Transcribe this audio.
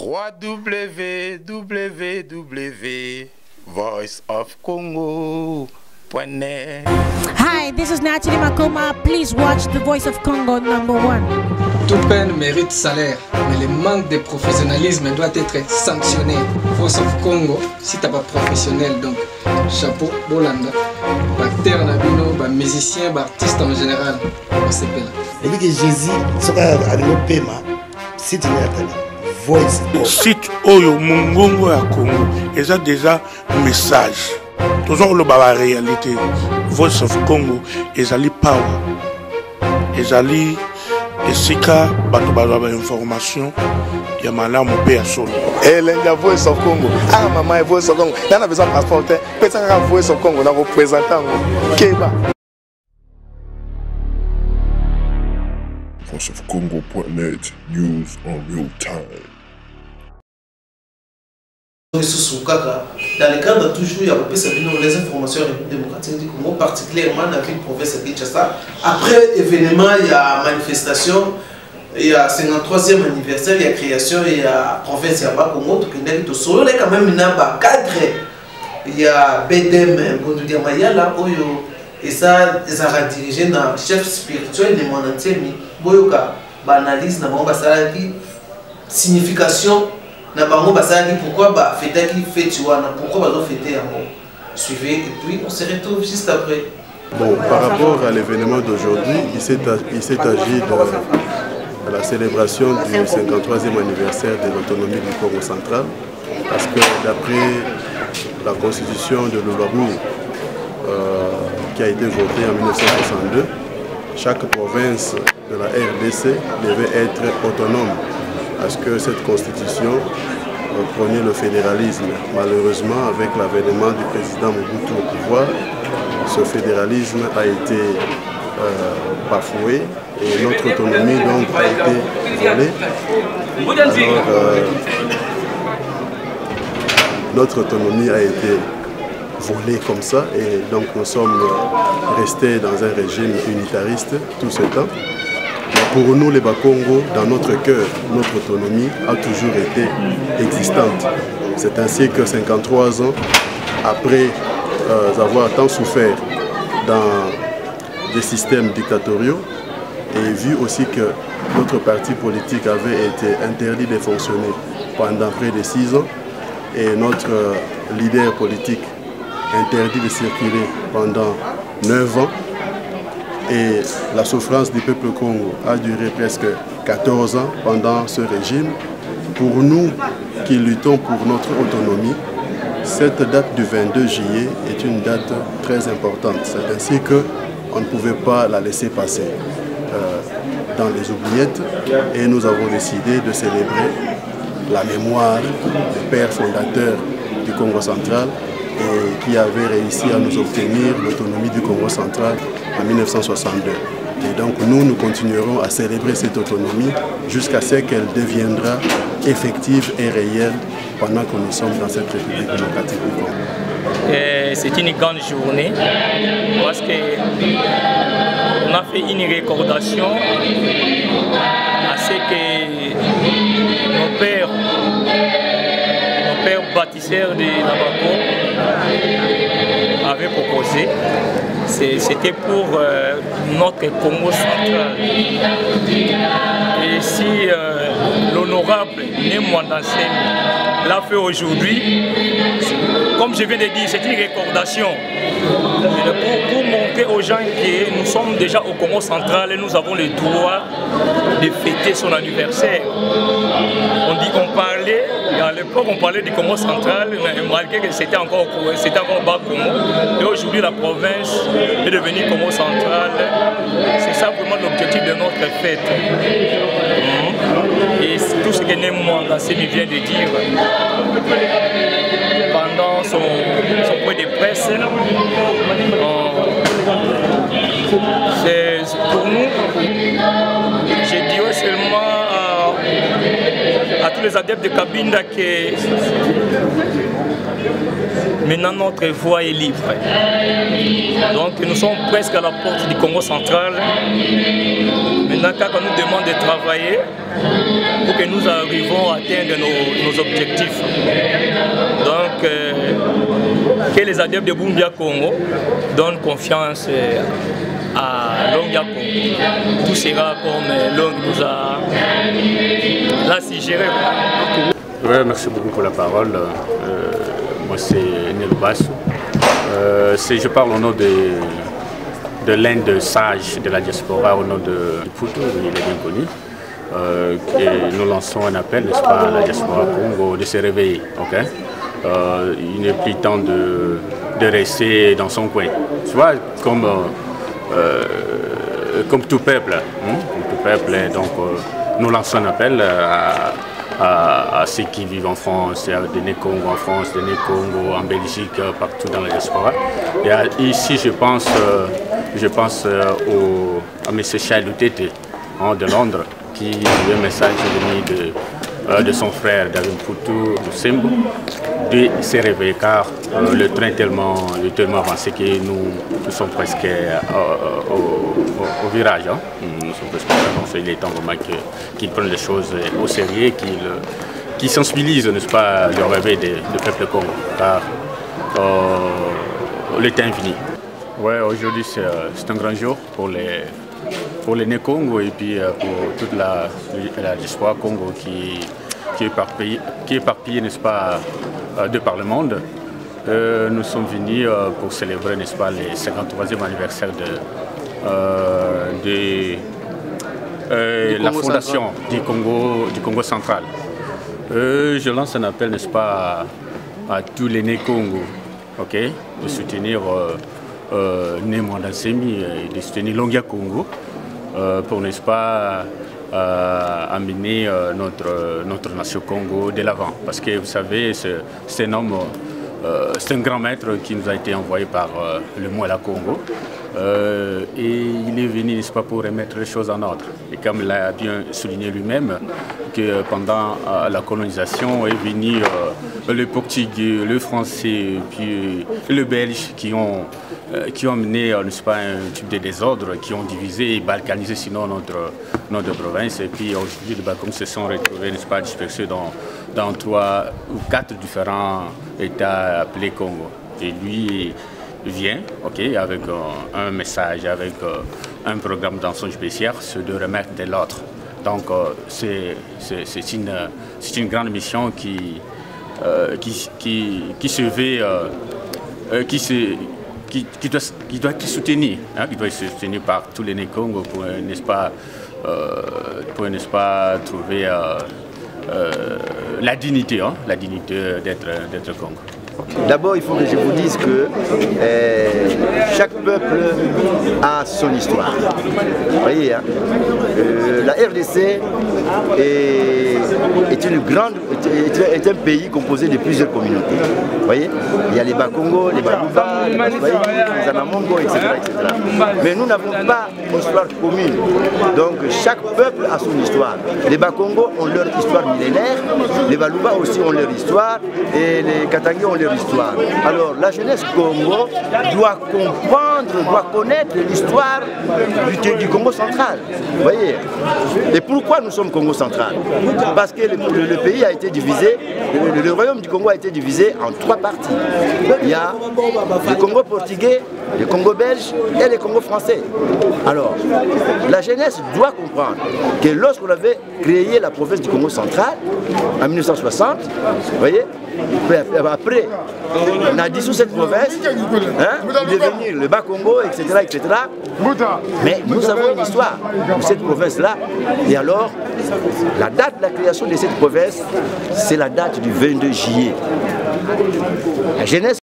www.voiceofcongo.net. Hi, this is Nathalie Makoma. Please watch The Voice of Congo #1. Toute peine mérite salaire, mais le manque de professionnalisme doit être sanctionné. Voice of Congo, si t'as pas professionnel, donc chapeau, Bolanda. Acteur Nabino, musicien, artiste en général, on s'appelle. Et puis que Jésus, ce qu'on a dit, c'est une Voice of site Oyo Mungongo à Congo, et ça déjà message. Toujours le baba réalité. Voice of Congo, et ali power, et ali esika bato bazwa information ya malamu pe ya solo. La Voice of Congo. Ah maman, Voice of Congo. Là on a besoin de passeport. Peut-être la Voice of Congo, on a représentant Keba. VoiceOfCongo.net, news en real time. Dans le cadre toujours, il y a les informations démocratiques du Congo, particulièrement dans la ville province de Kinshasa. Après l'événement, il y a manifestation, il y a 53e anniversaire, il y a création, il y a province de Congo, il y a quand même un cadre. Il y a BDM, Gondoudiamayala, et ça, ils ont dirigé le chef spirituel de mon entier, Boyoka, analyse, signification. Pourquoi fêter pourquoi fêter suivez et puis on se retrouve juste après. Bon, par rapport à l'événement d'aujourd'hui, il s'est agi de la célébration du 53e anniversaire de l'autonomie du Congo central, parce que d'après la constitution de l'Olomou qui a été votée en 1962, chaque province de la RDC devait être autonome, parce que cette constitution prônait le fédéralisme. Malheureusement, avec l'avènement du président Mobutu au pouvoir, ce fédéralisme a été bafoué et notre autonomie donc a été volée. Alors, notre autonomie a été volée comme ça et donc nous sommes restés dans un régime unitariste tout ce temps. Pour nous, les Bakongo, dans notre cœur, notre autonomie a toujours été existante. C'est ainsi que 53 ans, après avoir tant souffert dans des systèmes dictatoriaux, et vu aussi que notre parti politique avait été interdit de fonctionner pendant près de 6 ans, et notre leader politique interdit de circuler pendant 9 ans, et la souffrance du peuple Congo a duré presque 14 ans pendant ce régime. Pour nous qui luttons pour notre autonomie, cette date du 22 juillet est une date très importante. C'est ainsi qu'on ne pouvait pas la laisser passer dans les oubliettes et nous avons décidé de célébrer la mémoire du père fondateur du Congo central et qui avait réussi à nous obtenir l'autonomie du Congo central en 1962. Et donc nous continuerons à célébrer cette autonomie jusqu'à ce qu'elle deviendra effective et réelle pendant que nous sommes dans cette République démocratique du Congo. C'est une grande journée parce qu'on a fait une recordation à ce que nos pères bâtisseurs de Nabako avaient proposé. C'était pour notre Congo central. Et si l'honorable Némouandansemi l'a fait aujourd'hui, comme je viens de dire, c'est une recordation. Pour montrer aux gens que nous sommes déjà au Congo central et nous avons le droit de fêter son anniversaire. On parlait, à l'époque on parlait du Congo central, mais malgré que c'était encore bas Congo. Et aujourd'hui la province est devenue Congo central. C'est ça vraiment l'objectif de notre fête. Et tout ce que Némouandansemi vient de dire pendant son point de presse, c'est pour nous, je dirais seulement à tous les adeptes de Kabinda que maintenant notre voie est libre. Donc nous sommes presque à la porte du Congo central. Maintenant, quand on nous demande de travailler pour que nous arrivions à atteindre nos objectifs. Donc, que les adeptes de Bumbia Congo donnent confiance à Longia Congo. Tout sera comme Long nous a suggéré. Ouais, merci beaucoup pour la parole. Moi, c'est Nel Basso. Je parle au nom de l'un des sages de la diaspora, au nom de Poutou, il est bien connu. Et nous lançons un appel, n'est-ce pas, à la diaspora Congo de se réveiller. Okay? Il n'est plus temps de rester dans son coin. Tu vois, comme tout peuple. Comme tout peuple, donc nous lançons un appel à ceux qui vivent en France, des Né-Congo en France, des Né-Congo en Belgique, partout dans la diaspora. Et ici, je pense à M. Charles Tete de Londres, qui a un message venu de son frère David Poutou de Sembo, de se réveiller car le train est tellement avancé que nous sommes presque au virage. Nous sommes presque avancés. Il est temps vraiment qu'ils prennent les choses au sérieux, qu'ils sensibilisent, n'est-ce pas, le réveil du peuple Congo, car le temps est fini. Ouais, aujourd'hui c'est un grand jour pour les Né-Congo et puis pour toute la diaspora Congo qui est éparpillée, n'est-ce pas, de par le monde. Nous sommes venus pour célébrer, n'est-ce pas, les 53e anniversaire de la fondation du Congo central. Je lance un appel, n'est-ce pas, à tous les Né-Congo, okay, de soutenir Né-Mwanda Nsemi et de soutenir Longia Congo pour, n'est-ce pas, amener notre nation Congo de l'avant. Parce que vous savez, c'est un homme, c'est un grand maître qui nous a été envoyé par le Mouala Congo. Et il est venu, n'est-ce pas, pour remettre les choses en ordre. Et comme il a bien souligné lui-même, que pendant la colonisation est venu le portugais, le français, puis le belge qui ont mené, n'est-ce pas, un type de désordre, qui ont divisé et balkanisé sinon notre province. Et puis aujourd'hui, les Bakongo se sont retrouvés, n'est-ce pas, dispersés dans 3 ou 4 différents États appelés Congo. Et lui vient, okay, avec un message, avec un programme dans son spécial, c'est de remettre de l'ordre. Donc c'est une grande mission qui se veut, qui doit être soutenue, hein, qui doit être soutenue par tous les Né-Congo pour, n'est-ce pas, trouver la dignité, hein, d'être Congo. D'abord, il faut que je vous dise que chaque peuple a son histoire. Vous voyez, hein, la RDC est un pays composé de plusieurs communautés. Vous voyez, il y a les Bakongo, les Baluba, les Baswaï, les Anamongo, etc., etc. Mais nous n'avons pas une histoire commune. Donc chaque peuple a son histoire. Les Bakongo ont leur histoire millénaire, les Baluba aussi ont leur histoire, et les Katangais ont leur histoire. Alors la jeunesse Congo doit comprendre, doit connaître l'histoire du Congo central. Vous voyez. Et pourquoi nous sommes Congo central? Parce que le pays a été divisé, le royaume du Congo a été divisé en 3 parties. Il y a le Congo portugais, le Congo belge et le Congo français. Alors, la jeunesse doit comprendre que lorsqu'on avait créé la province du Congo central, en 1960, vous voyez, après, on a dissous cette province, hein, pour devenir le Bas-Congo, etc., etc. Mais nous avons une histoire de cette province-là. Et alors, la date de la création de cette province, c'est la date du 22 juillet. La jeunesse